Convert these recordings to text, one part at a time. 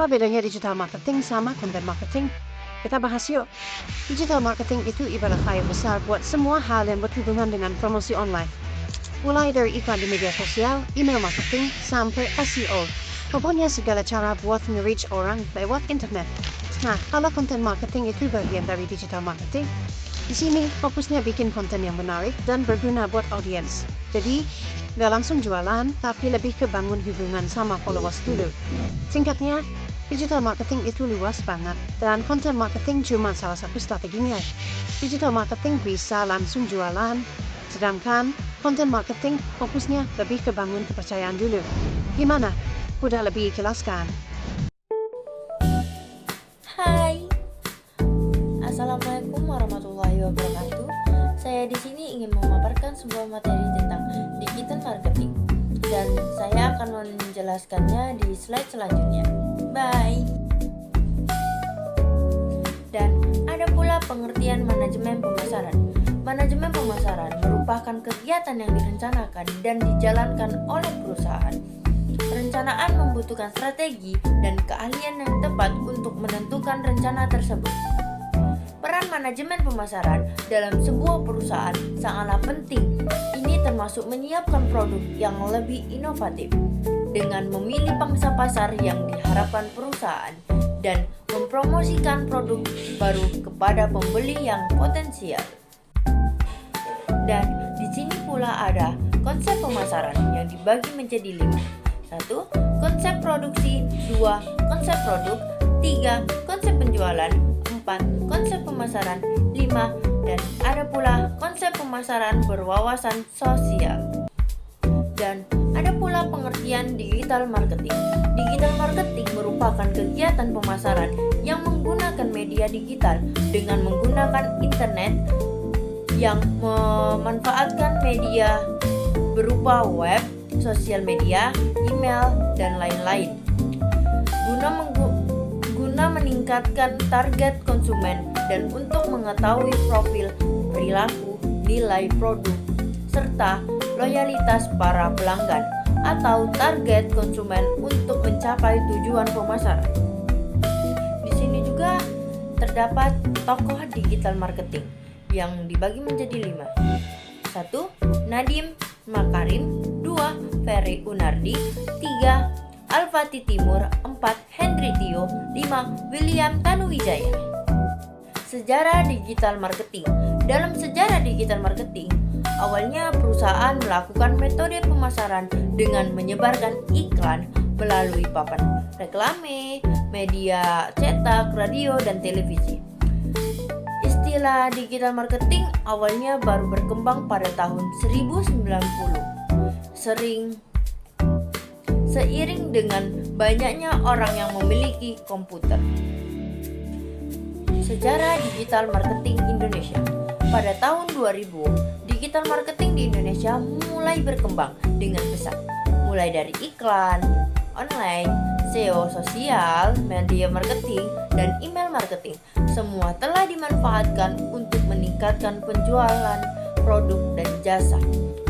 Apa bedanya digital marketing sama content marketing? Kita bahas yuk. Digital marketing itu ibarat fire besar buat semua hal yang berhubungan dengan promosi online. Mulai dari iklan di media sosial, email marketing, sampai SEO. Pokoknya segala cara buat nge-reach orang lewat internet. Nah, kalau content marketing itu bagian dari digital marketing, di sini fokusnya bikin konten yang menarik dan berguna buat audiens. Jadi, nggak langsung jualan, tapi lebih ke bangun hubungan sama followers dulu. Singkatnya, digital marketing itu luas banget, dan content marketing cuma salah satu strateginya. Digital marketing bisa langsung jualan, sedangkan content marketing fokusnya lebih ke bangun kepercayaan dulu. Gimana? Udah lebih jelas kan? Hai, Assalamualaikum warahmatullahi wabarakatuh. Saya di sini ingin memaparkan sebuah materi tentang digital marketing, dan saya akan menjelaskannya di slide selanjutnya. Bye. Dan ada pula pengertian manajemen pemasaran. Manajemen pemasaran merupakan kegiatan yang direncanakan dan dijalankan oleh perusahaan. Perencanaan membutuhkan strategi dan keahlian yang tepat untuk menentukan rencana tersebut. Peran manajemen pemasaran dalam sebuah perusahaan sangatlah penting. Ini termasuk menyiapkan produk yang lebih inovatif dengan memilih pangsa pasar yang diharapkan perusahaan dan mempromosikan produk baru kepada pembeli yang potensial. Dan di sini pula ada konsep pemasaran yang dibagi menjadi 5. 1. Konsep produksi. 2. Konsep produk. 3. Konsep penjualan. 4. Konsep pemasaran. 5. Dan ada pula konsep pemasaran berwawasan sosial. Dan ada pula pengertian digital marketing. Digital marketing merupakan kegiatan pemasaran yang menggunakan media digital dengan menggunakan internet, yang memanfaatkan media berupa web, sosial media, email, dan lain-lain guna meningkatkan target konsumen dan untuk mengetahui profil, perilaku, nilai produk, serta loyalitas para pelanggan atau target konsumen untuk mencapai tujuan pemasaran. Di sini juga terdapat tokoh digital marketing yang dibagi menjadi 5. 1. Nadiem Makarim. 2. Ferry Unardi. 3. Alfati Timur. 4. Henry Tio. 5. William Tanuwijaya. Sejarah digital marketing. Dalam sejarah digital marketing, awalnya perusahaan melakukan metode pemasaran dengan menyebarkan iklan melalui papan reklame, media cetak, radio, dan televisi. Istilah digital marketing awalnya baru berkembang pada tahun 1090. Seiring dengan banyaknya orang yang memiliki komputer. Sejarah digital marketing Indonesia. Pada tahun 2000, digital marketing di Indonesia mulai berkembang dengan pesat. Mulai dari iklan, online, SEO sosial, media marketing, dan email marketing. Semua telah dimanfaatkan untuk meningkatkan penjualan produk dan jasa.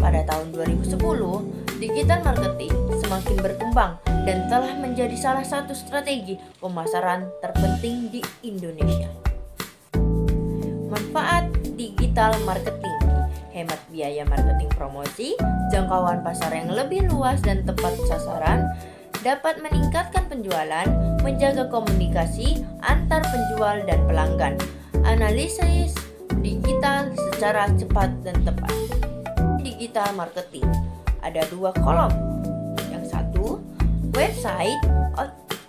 Pada tahun 2010, digital marketing semakin berkembang dan telah menjadi salah satu strategi pemasaran terpenting di Indonesia. Manfaat digital marketing: hemat biaya marketing promosi, jangkauan pasar yang lebih luas dan tepat sasaran, dapat meningkatkan penjualan, menjaga komunikasi antar penjual dan pelanggan, analisis digital secara cepat dan tepat. Digital marketing ada 2 kolom. Yang satu, website,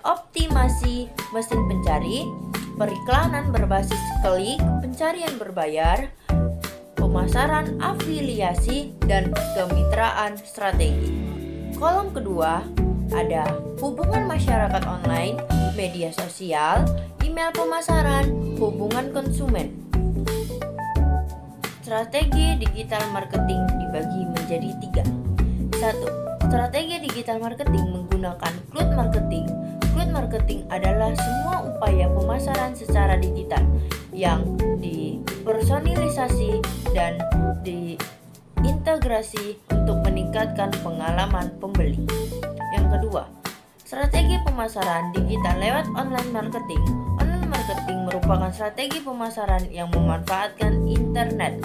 optimasi mesin pencari, periklanan berbasis klik, pencarian berbayar, pemasaran afiliasi, dan kemitraan strategi. Kolom kedua ada hubungan masyarakat online, media sosial, email pemasaran, hubungan konsumen. Strategi digital marketing dibagi menjadi 3. 1. Strategi digital marketing menggunakan cloud marketing. Cloud marketing adalah semua upaya pemasaran secara digital yang dipersonalisasi dan diintegrasi untuk meningkatkan pengalaman pembeli. Yang kedua, Strategi pemasaran digital lewat online marketing. Online marketing merupakan strategi pemasaran yang memanfaatkan internet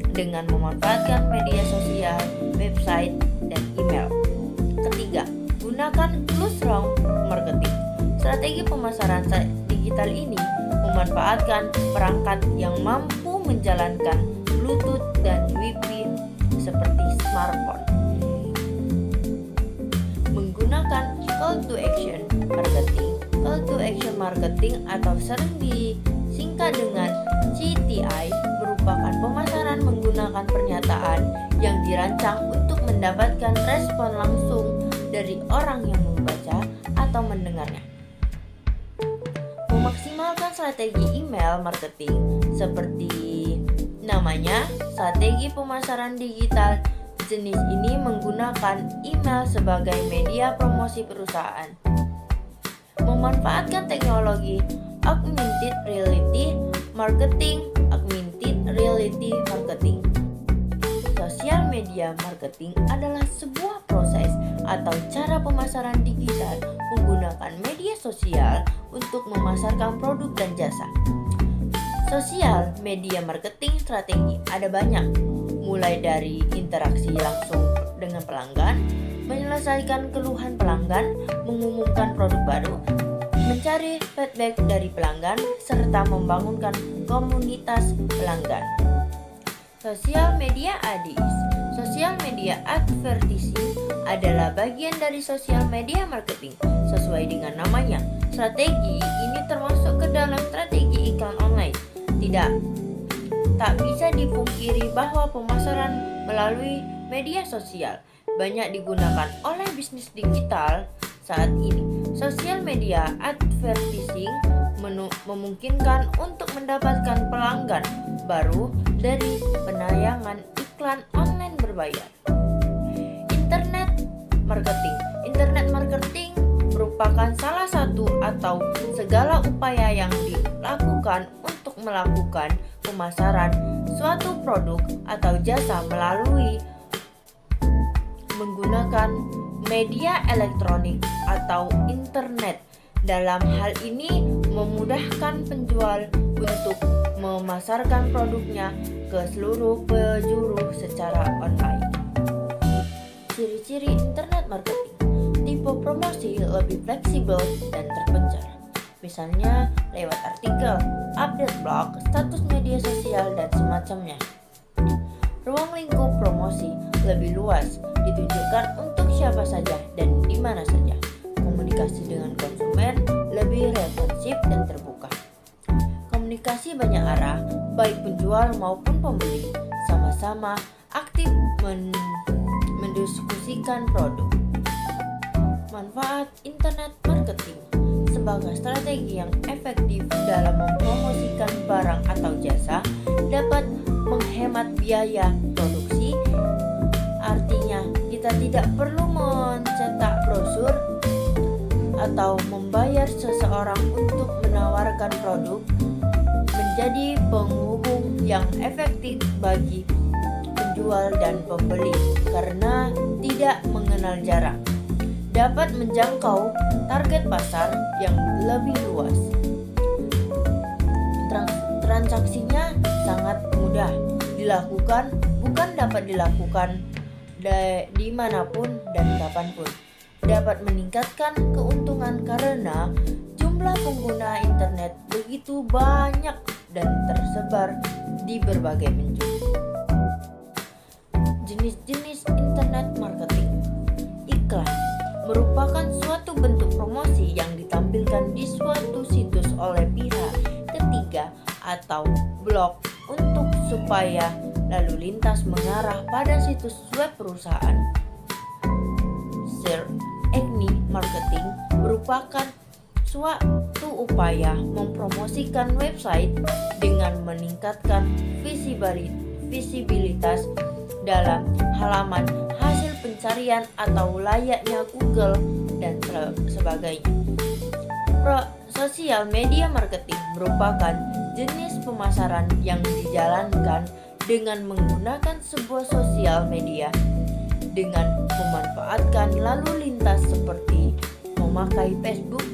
dengan memanfaatkan media sosial, website, dan email. Ketiga, gunakan closed-round marketing. Strategi pemasaran digital ini memanfaatkan perangkat yang mampu menjalankan Bluetooth dan Wi-Fi seperti smartphone. Menggunakan call to action marketing. Call to action marketing atau sering disingkat dengan CTI merupakan pemasaran menggunakan pernyataan yang dirancang untuk mendapatkan respon langsung dari orang yang membaca atau mendengarnya. Memaksimalkan strategi email marketing seperti namanya, strategi pemasaran digital. Jenis ini menggunakan email sebagai media promosi perusahaan. Memanfaatkan teknologi augmented reality marketing. Sosial media marketing adalah sebuah proses atau cara pemasaran digital menggunakan media sosial untuk memasarkan produk dan jasa. Sosial media marketing strategi ada banyak, mulai dari interaksi langsung dengan pelanggan, menyelesaikan keluhan pelanggan, mengumumkan produk baru, mencari feedback dari pelanggan, serta membangunkan komunitas pelanggan. Sosial media ads. Sosial media advertising adalah bagian dari sosial media marketing. Sesuai dengan namanya, strategi ini termasuk ke dalam strategi iklan online. Tak bisa dipungkiri bahwa pemasaran melalui media sosial banyak digunakan oleh bisnis digital saat ini. Sosial media advertising memungkinkan untuk mendapatkan pelanggan baru dari penayangan iklan online berbayar. Internet marketing. Internet marketing merupakan salah satu atau segala upaya yang dilakukan untuk melakukan pemasaran suatu produk atau jasa melalui menggunakan media elektronik atau internet. Dalam hal ini memudahkan penjual untuk memasarkan produknya ke seluruh penjuru secara online. Ciri-ciri internet marketing. Tipe promosi lebih fleksibel dan terpencar. Misalnya lewat artikel, update blog, status media sosial, dan semacamnya. Ruang lingkup promosi lebih luas, ditujukan untuk siapa saja dan di mana saja. Komunikasi dengan konsumen lebih responsif dan terbuka. Komunikasi banyak arah, baik penjual maupun pembeli, sama-sama aktif mendiskusikan produk. Manfaat internet marketing sebagai strategi yang efektif dalam mempromosikan barang atau jasa dapat menghemat biaya produksi. Artinya, kita tidak perlu mencetak brosur atau membayar seseorang untuk menawarkan produk, menjadi penghubung yang efektif bagi penjual dan pembeli karena tidak mengenal jarak. Dapat menjangkau target pasar yang lebih luas. Transaksinya sangat mudah dilakukan, bukan dapat dilakukan dimanapun dan kapanpun. Dapat meningkatkan keuntungan karena jumlah pengguna internet begitu banyak dan tersebar di berbagai penjuru. Jenis-jenis internet marketing. Iklan merupakan suatu bentuk promosi yang ditampilkan di suatu situs oleh pihak ketiga atau blog untuk supaya lalu lintas mengarah pada situs web perusahaan. Search engine marketing merupakan suatu upaya mempromosikan website dengan meningkatkan visibilitas dalam halaman hasil pencarian atau layaknya Google dan sebagainya. Sosial media marketing merupakan jenis pemasaran yang dijalankan dengan menggunakan sebuah sosial media dengan memanfaatkan lalu lintas seperti memakai Facebook,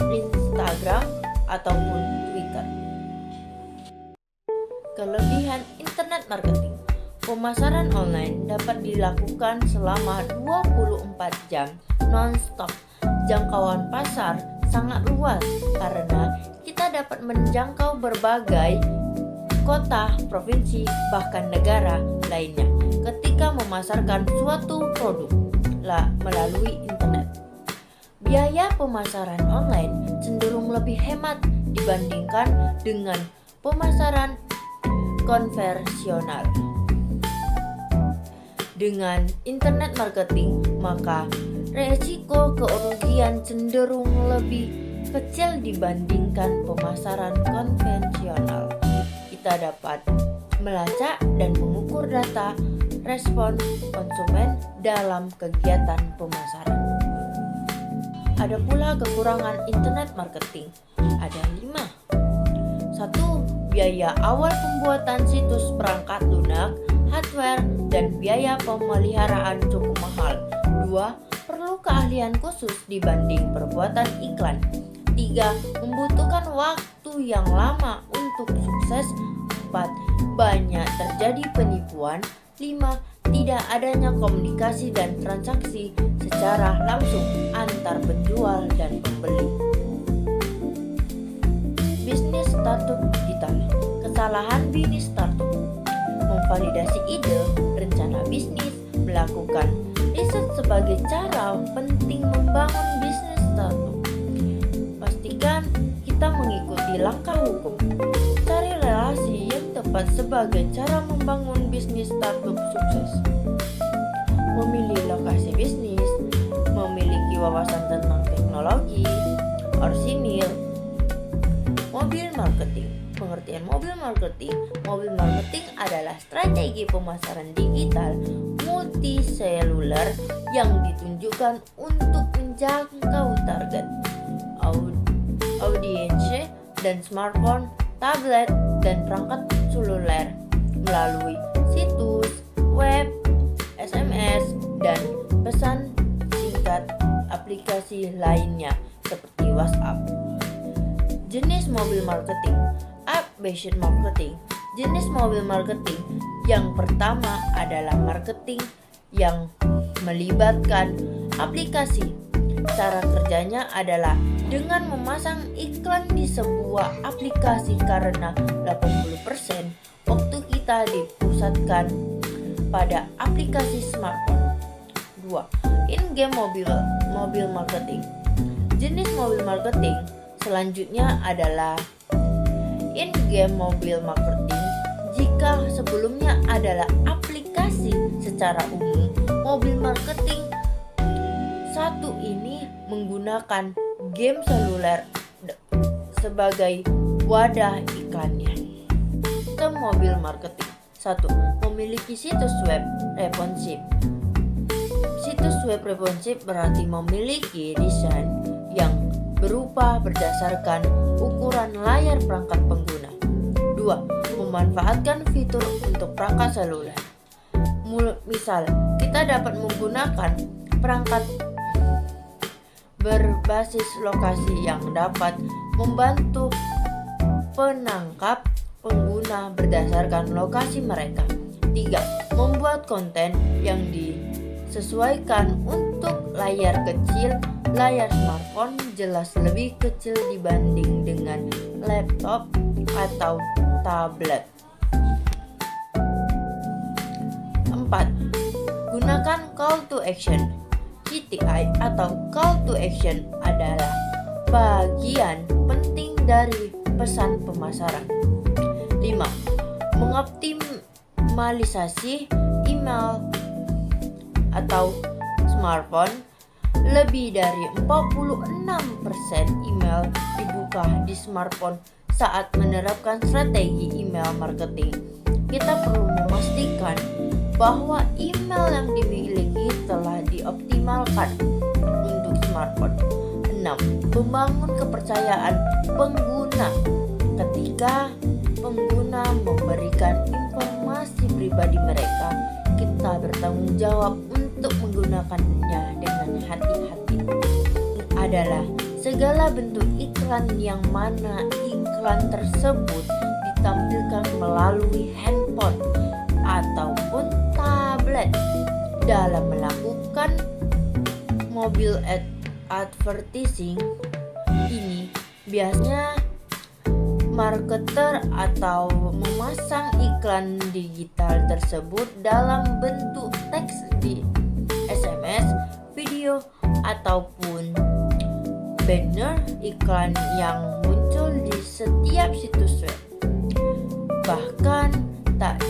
Instagram, ataupun Twitter. Kelebihan internet marketing. Pemasaran online dapat dilakukan selama 24 jam non-stop. Jangkauan pasar sangat luas karena kita dapat menjangkau berbagai kota, provinsi, bahkan negara lainnya ketika memasarkan suatu produk melalui internet. Biaya pemasaran online cenderung lebih hemat dibandingkan dengan pemasaran konvensional. Dengan internet marketing, maka resiko kerugian cenderung lebih kecil dibandingkan pemasaran konvensional. Kita dapat melacak dan mengukur data respon konsumen dalam kegiatan pemasaran. Ada pula kekurangan internet marketing. Ada 5. 1. Biaya awal pembuatan situs perangkat lunak, hardware, dan biaya pemeliharaan cukup mahal. 2. Perlu keahlian khusus dibanding perbuatan iklan. 3. Membutuhkan waktu yang lama untuk sukses. 4. Banyak terjadi penipuan. 5. Tidak adanya komunikasi dan transaksi secara langsung antar penjual dan pembeli. Bisnis startup digital. Kesalahan bisnis startup: memvalidasi ide, rencana bisnis, melakukan riset sebagai cara penting membangun bisnis startup. Pastikan kita mengikuti langkah hukum. Cari relasi yang tepat sebagai cara membangun bisnis startup sukses. Memilih lokasi bisnis, memiliki wawasan tentang teknologi, orsinil. Mobil marketing. Pengertian mobil marketing. Mobil marketing adalah strategi pemasaran digital multiseluler yang ditunjukkan untuk menjangkau target audiens dan smartphone, tablet, dan perangkat seluler melalui situs web, SMS, dan pesan singkat aplikasi lainnya seperti WhatsApp. Jenis mobil marketing. App-based marketing. Jenis mobil marketing yang pertama adalah marketing yang melibatkan aplikasi. Cara kerjanya adalah dengan memasang iklan di sebuah aplikasi karena 80% waktu kita dipusatkan pada aplikasi smartphone. 2. In-game mobil marketing. Jenis mobil marketing selanjutnya adalah in-game mobil marketing. Jika sebelumnya adalah aplikasi secara umum, mobil marketing satu ini menggunakan game seluler sebagai wadah iklannya. Sistem mobil marketing. 1. Memiliki situs web responsif. Situs web responsif berarti memiliki desain yang berupa berdasarkan ukuran layar perangkat pengguna. 2. Memanfaatkan fitur untuk perangkat seluler. Misal, kita dapat menggunakan perangkat berbasis lokasi yang dapat membantu penangkap pengguna berdasarkan lokasi mereka. 3. Membuat konten yang disesuaikan untuk layar kecil. Layar smartphone jelas lebih kecil dibanding dengan laptop atau tablet. 4. Gunakan call to action. CTI atau call to action adalah bagian penting dari pesan pemasaran. 5. Mengoptimalisasi email atau smartphone. Lebih dari 46% email dibuka di smartphone saat menerapkan strategi email marketing. Kita perlu memastikan bahwa email yang dimiliki telah dioptimalkan untuk smartphone. 6. Membangun kepercayaan pengguna. Ketika pengguna memberikan informasi pribadi mereka, kita bertanggung jawab untuk menggunakannya dengan hati-hati. adalah segala bentuk iklan yang mana iklan tersebut ditampilkan melalui handphone ataupun tablet. Dalam melakukan mobile advertising ini biasanya marketer atau memasang iklan digital tersebut dalam bentuk teks di SMS, video, ataupun banner iklan yang muncul di setiap situs web. Bahkan tak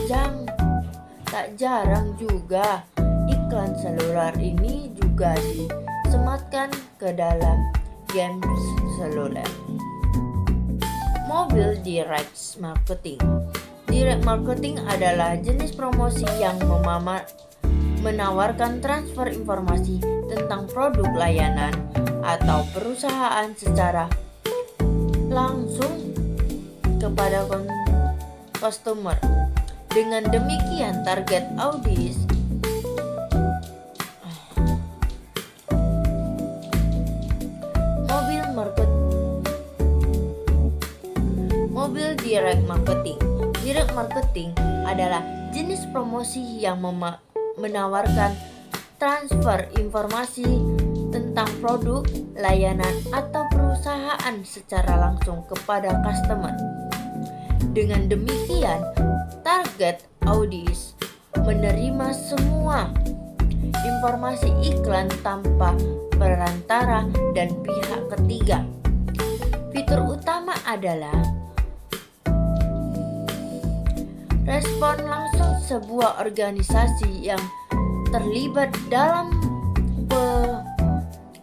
jarang juga iklan seluler ini juga disematkan ke dalam games seluler. Mobile direct marketing. Direct marketing adalah jenis promosi yang menawarkan transfer informasi tentang produk, layanan, atau perusahaan secara langsung kepada customer. Dengan demikian, target audiens Mobile direct marketing. Direct marketing adalah jenis promosi yang menawarkan transfer informasi tentang produk, layanan, atau perusahaan secara langsung kepada customer. Dengan demikian, target audiens menerima semua informasi iklan tanpa perantara dan pihak ketiga. Fitur utama adalah respon langsung. Sebuah organisasi yang terlibat dalam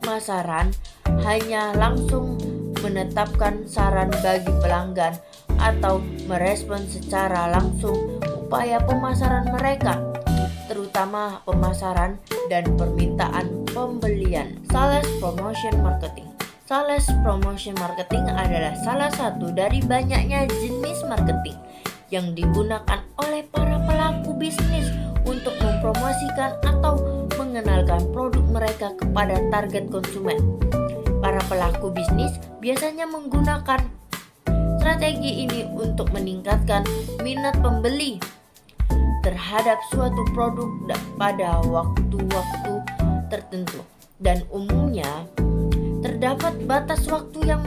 pemasaran hanya langsung menetapkan saran bagi pelanggan atau merespon secara langsung upaya pemasaran mereka, terutama pemasaran dan permintaan pembelian. Sales promotion marketing. Sales promotion marketing adalah salah satu dari banyaknya jenis marketing yang digunakan oleh para pelaku bisnis untuk mempromosikan atau mengenalkan produk mereka kepada target konsumen. Para pelaku bisnis biasanya menggunakan strategi ini untuk meningkatkan minat pembeli terhadap suatu produk pada waktu-waktu tertentu, dan umumnya terdapat batas waktu yang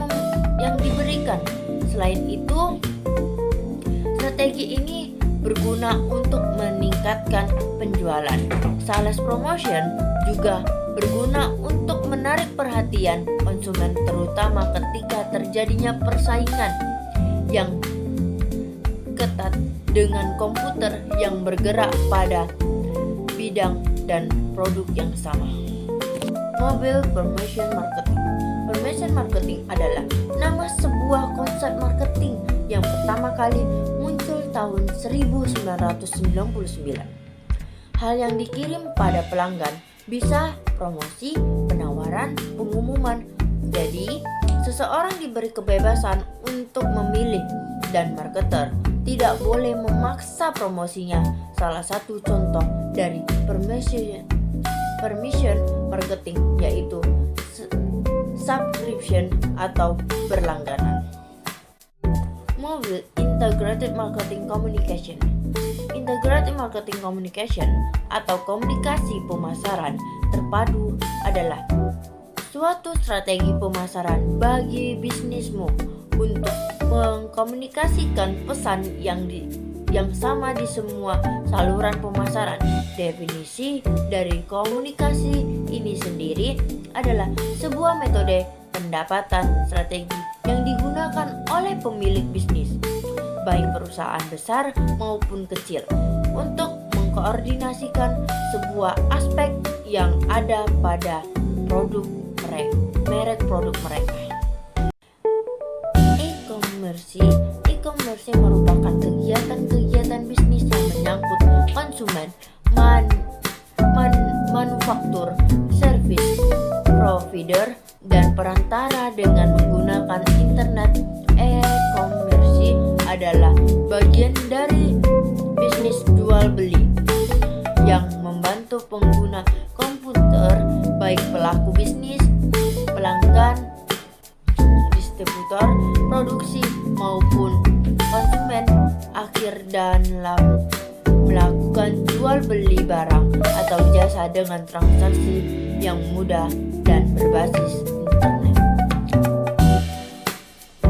diberikan. Selain itu, strategi ini berguna untuk meningkatkan penjualan. Sales promotion juga berguna untuk menarik perhatian konsumen, terutama ketika terjadinya persaingan yang ketat dengan komputer yang bergerak pada bidang dan produk yang sama. Mobile permission marketing. Permission marketing adalah nama sebuah konsep marketing yang pertama kali muncul tahun 1999. Hal yang dikirim pada pelanggan bisa promosi, penawaran, pengumuman. Jadi, seseorang diberi kebebasan untuk memilih dan marketer tidak boleh memaksa promosinya. Salah satu contoh dari permission marketing yaitu subscription atau berlangganan. Mobile integrated marketing communication. Integrated marketing communication atau komunikasi pemasaran terpadu adalah suatu strategi pemasaran bagi bisnismu untuk mengkomunikasikan pesan yang sama di semua saluran pemasaran. Definisi dari komunikasi ini sendiri adalah sebuah metode pendapatan strategi yang digunakan oleh pemilik bisnis, baik perusahaan besar maupun kecil, untuk mengkoordinasikan sebuah aspek yang ada pada produk merek produk mereka. E-commerce merupakan kegiatan bisnis yang menyangkut konsumen, manufaktur, service provider, dan perantara dengan menggunakan internet. E-commerce adalah bagian dari bisnis jual beli yang membantu pengguna komputer, baik pelaku bisnis, pelanggan, distributor, produksi maupun konsumen akhir dan melakukan jual beli barang atau jasa dengan transaksi yang mudah dan berbasis internet.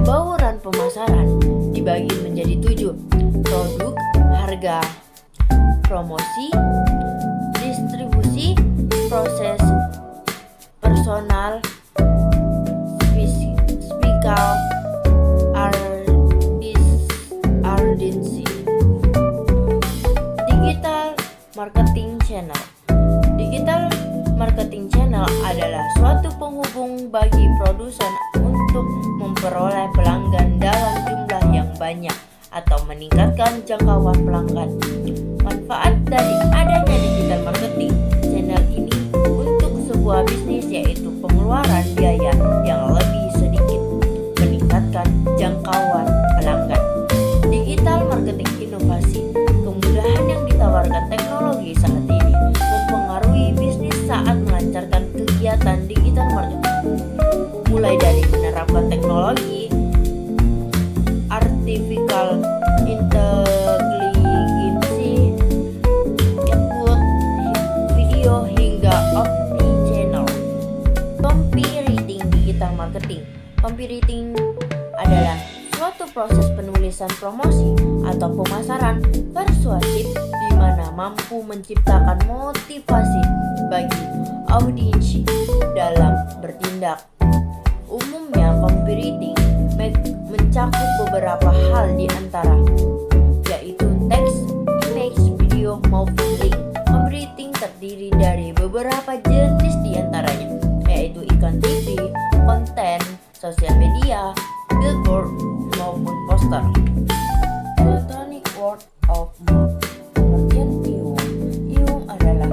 Bauran pemasaran dibagi menjadi 7: produk, harga, promosi, distribusi, proses, personal, fisikal, urgency. Digital marketing channel. Digital marketing channel adalah suatu penghubung bagi produsen untuk memperoleh pelanggan dalam jumlah yang banyak atau meningkatkan jangkauan pelanggan. Manfaat dari adanya digital marketing channel ini untuk sebuah bisnis yaitu pengeluaran biaya yang lebih sedikit, meningkatkan jangkauan pelanggan. Digital marketing inovasi. Kemudahan yang ditawarkan teknologi saat ini mempengaruhi bisnis saat melancarkan kegiatan digital marketing. Mulai dari menerapkan teknologi artificial intelligence, chatbot, video hingga omni-channel. Copywriting digital marketing. Copywriting adalah suatu proses penulisan promosi atau pemasaran persuasif di mana mampu menciptakan motivasi bagi audiens dalam bertindak. Umumnya copywriting mencakup beberapa hal di antara yaitu teks, image, video maupun link. Copywriting terdiri dari beberapa jenis di antaranya yaitu iklan TV, konten sosial media, billboard maupun poster. Electronic word of mouth. Pengertian IWO adalah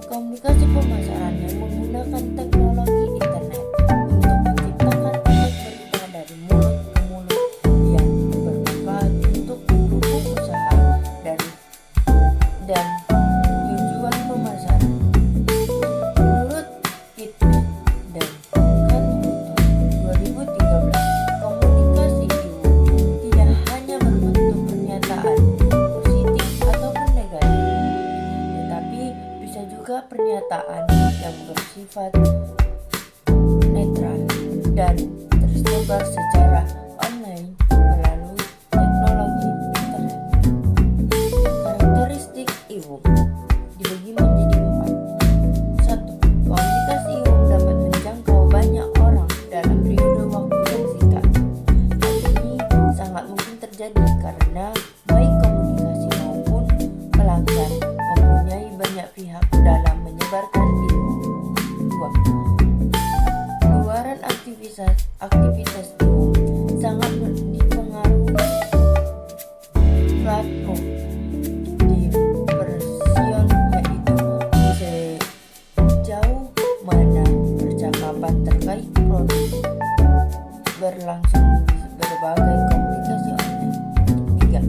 komunikasi pemasaran yang menggunakan teknologi internet untuk menciptakan berita dari mulut ke mulut yang bermanfaat untuk mendukung usaha dan tujuan pemasaran. Menurut itu dan kan 2013, komunikasi IWO tidak hanya berbentuk pernyataan positif ataupun negatif, tetapi bisa juga pernyataan yang bersifat netral dan tersebar secara online melalui teknologi internet. Karakteristik IWO dibagi menjadi 4. 1. Komunikasi IWO dapat menjangkau banyak orang dalam periode waktu yang singkat. Hal ini sangat mungkin terjadi karena baik komunikasi maupun pelanggan mempunyai banyak pihak dalam menyebarkan IWO. 2. Luaran aktivitas IWO sangat dipengaruhi platform di version yaitu sejauh mana percakapan terkait produk berlangsung di berbagai komunikasi online. 3.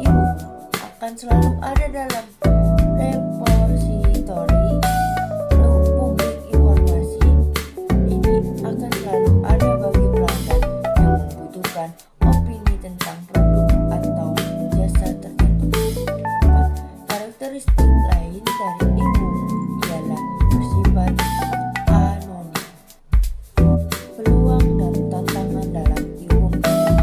IWO akan selalu ada dalam repositori publik informasi. Ini akan selalu ada bagi pelanggan yang membutuhkan opini tentang produk atau jasa tertentu. 4. Karakteristik lain dari IWO ialah bersifat anonim. Peluang dan tantangan dalam IWO membagi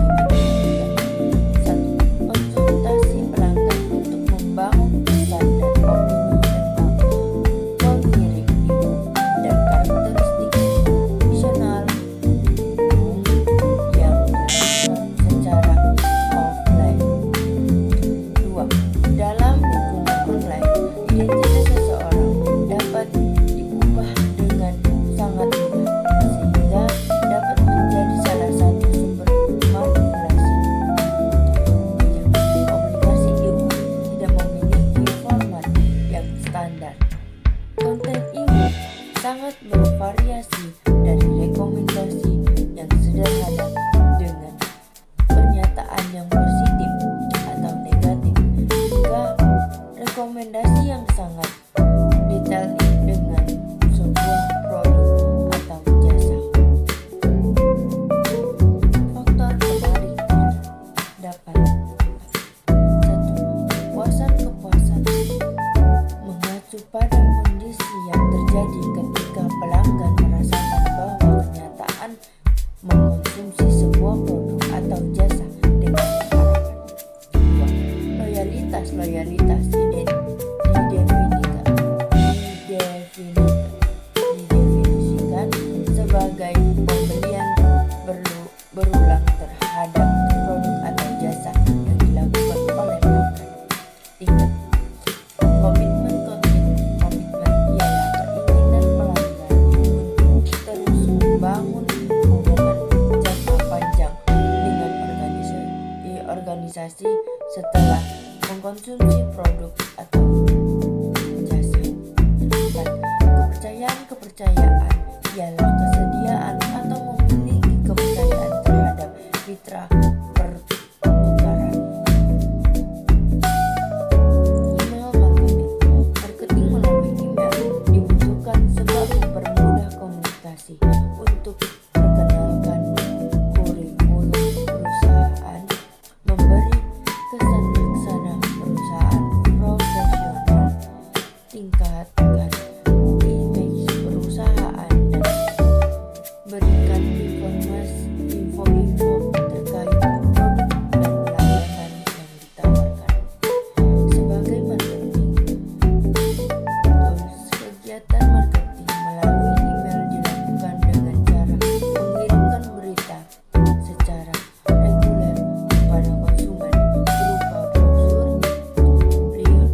menjadi 1. Konsultasi pelanggan untuk membangun pesan dan opini tentang pengirim IWO dan karakteristik visional IWO yang dilakukan secara offline. 2. Dalam lingkungan online, identitas seseorang dapat diubah dengan sangat mudah sehingga dapat menjadi salah satu sumber manipulasi. 3. Komunikasi IWO tidak memiliki format yang standar. Konten IWO sangat bervariasi dari rekomendasi yang sederhana dengan pernyataan yang positif atau negatif hingga rekomendasi yang sangat detail dengan sebuah produk atau jasa. rekomendasi setelah mengkonsumsi produk atau jasa. 4. Kepercayaan ialah kesediaan atau memiliki kepercayaan terhadap mitra pertukaran. Email marketing. Marketing melalui email dibutuhkan sebab mempermudah komunikasi untuk perkenalkan kurikulum perusahaan, memberi kesan laksana perusahaan profesional, tingkatkan image perusahaan, dan berikan info-info terkait produk dan layanan yang ditawarkan. Sebagai marketing tools, kegiatan marketing melalui email dilakukan dengan cara mengirimkan berita secara reguler kepada konsumen berupa brosur, flyer,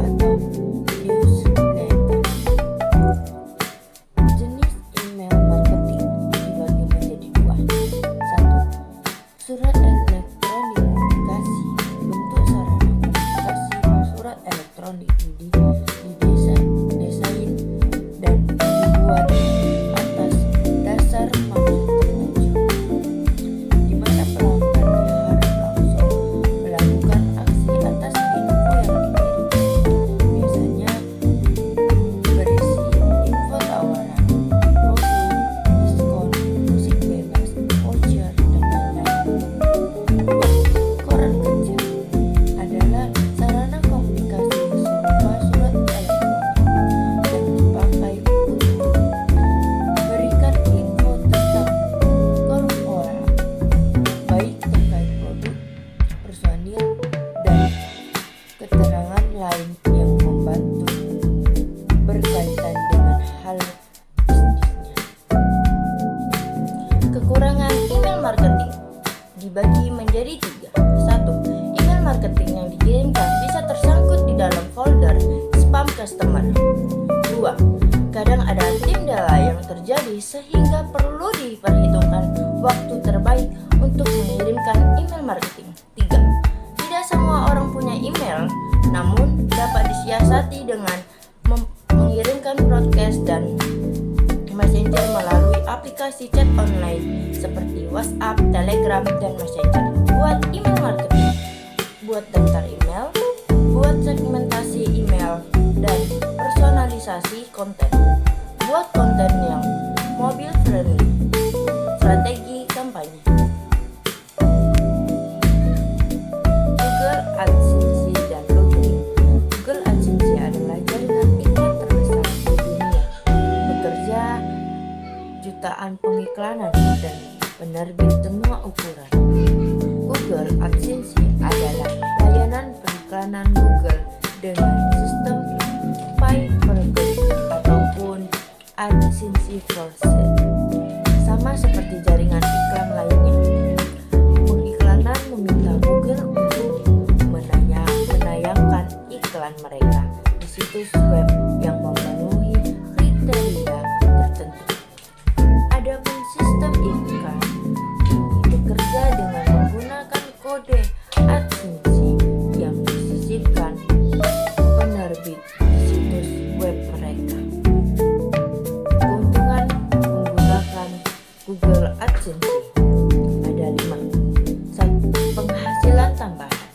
atau newsletter. Jenis email marketing dibagi menjadi dua. 1. Surat elektronik komunikasi. Bentuk sarana komunikasi surat elektronik didesain dan dibuat atas dasar maksud tertentu, di mana pelanggan berharap langsung melakukan aksi atas info yang dikirim. Biasanya berisi info tawaran, produk, diskon, musik bebas, voucher, dan lain-lain. 2. Koran kecil adalah sarana komunikasi serupa surat elektronik dan dipakai untuk memberikan info tentang korporat, baik terkait produk, personil, dan keterangan lain yang membantu berkaitan dengan hal bisnisnya. Kekurangan email marketing dibagi menjadi 3. 1. Email marketing yang dikirimkan bisa tersangkut di dalam folder spam customer. 2. Kadang ada kendala yang terjadi sehingga perlu diperhitungkan waktu terbaik untuk mengirimkan email marketing. 3. Tidak semua orang punya email, namun dapat disiasati dengan mengirimkan broadcast dan messenger melalui aplikasi chat online seperti WhatsApp, Telegram, dan Messenger. Buat email marketing, buat daftar email, buat segmentasi email, dan personalisasi konten. Buat konten yang mobile friendly. Strategi kampanye. Google AdSense dan Logging. Google AdSense adalah jaringan iklan terbesar di dunia, bekerja jutaan pengiklanan dan penerbit semua ukuran. Google AdSense adalah layanan periklanan Google dengan sistem pay per click ataupun AdSense for Sale. Sama seperti jaringan iklan lainnya, pengiklanan meminta Google untuk menayangkan iklan mereka di situs web yang memenuhi kriteria tertentu. Adapun sistem iklan ini bekerja dengan menggunakan kode AdSense yang disisipkan penerbit di situs web mereka. Keuntungan menggunakan Google AdSense ada 5. 1. Penghasilan tambahan.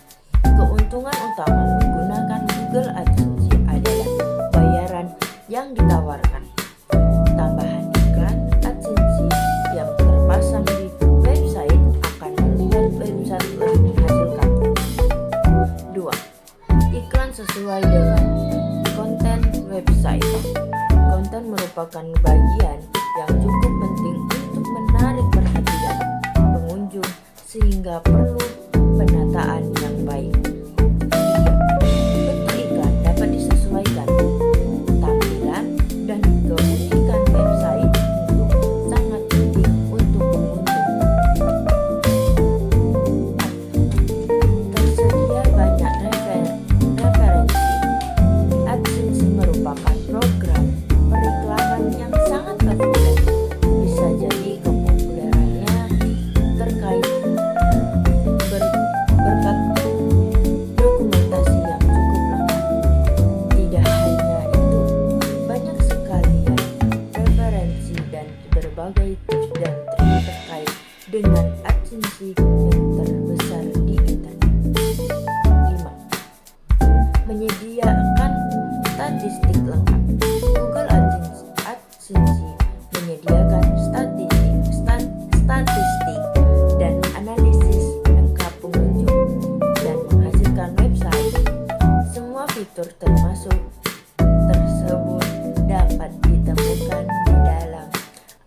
Keuntungan utama menggunakan Google AdSense adalah bayaran yang ditawarkan. Tambahan iklan AdSense yang terpasang di website akan membuat website lebih menghasilkan. 2. Iklan sesuai dengan konten website. Konten merupakan bagian yang cukup penting untuk menarik perhatian pengunjung sehingga perlu penataan yang baik. 3. Bentuk iklan dapat disesuaikan. Tampilan dan keunikan website itu sangat penting untuk pengunjung. 4. Tersedia banyak referensi. AdSense merupakan program periklanan yang sangat populer. Bisa jadi kepopulerannya terkait berkat berbagai tips dan trik terkait dengan AdSense yang terbesar di internet. 5. Menyediakan statistik lengkap. Google AdSense menyediakan statistik dan analisis lengkap pengunjung dan menghasilkan website. Semua fitur termasuk tersebut dapat ditemukan di dalam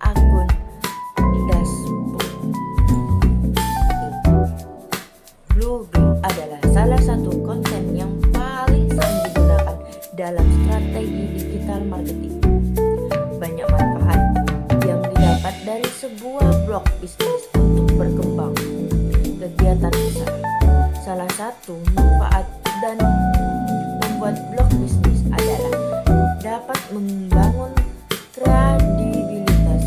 akun dashboard. Blogging adalah salah satu konten yang paling sering digunakan dalam strategi digital marketing. Banyak manfaat yang didapat dari sebuah blog bisnis untuk berkembang kegiatan besar. Salah satu manfaat dan membuat blog bisnis adalah dapat membangun kredibilitas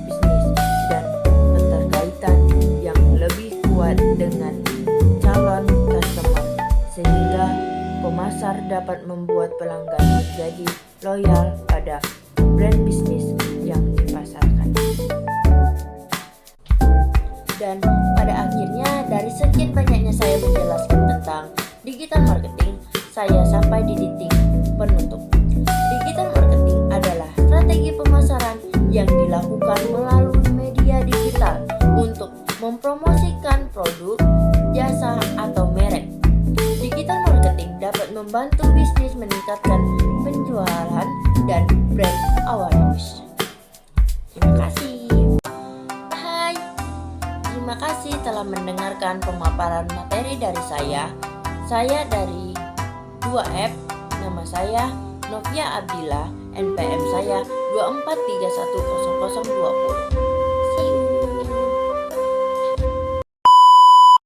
bisnis dan keterkaitan yang lebih kuat dengan calon customer, sehingga pemasar dapat membuat pelanggan menjadi loyal pada brand bisnis yang dipasarkan. Dan pada akhirnya, dari sekian banyaknya saya menjelaskan tentang digital marketing, saya sampai di titik penutup. Digital marketing adalah strategi pemasaran yang dilakukan melalui media digital untuk mempromosikan produk, jasa, atau merek. Digital marketing dapat membantu bisnis meningkatkan penjualan dan brand awareness. Terima kasih. Hai, terima kasih telah mendengarkan pemaparan materi dari saya. Saya dari 2F, nama saya Novia Abdillah, NPM saya 24310020.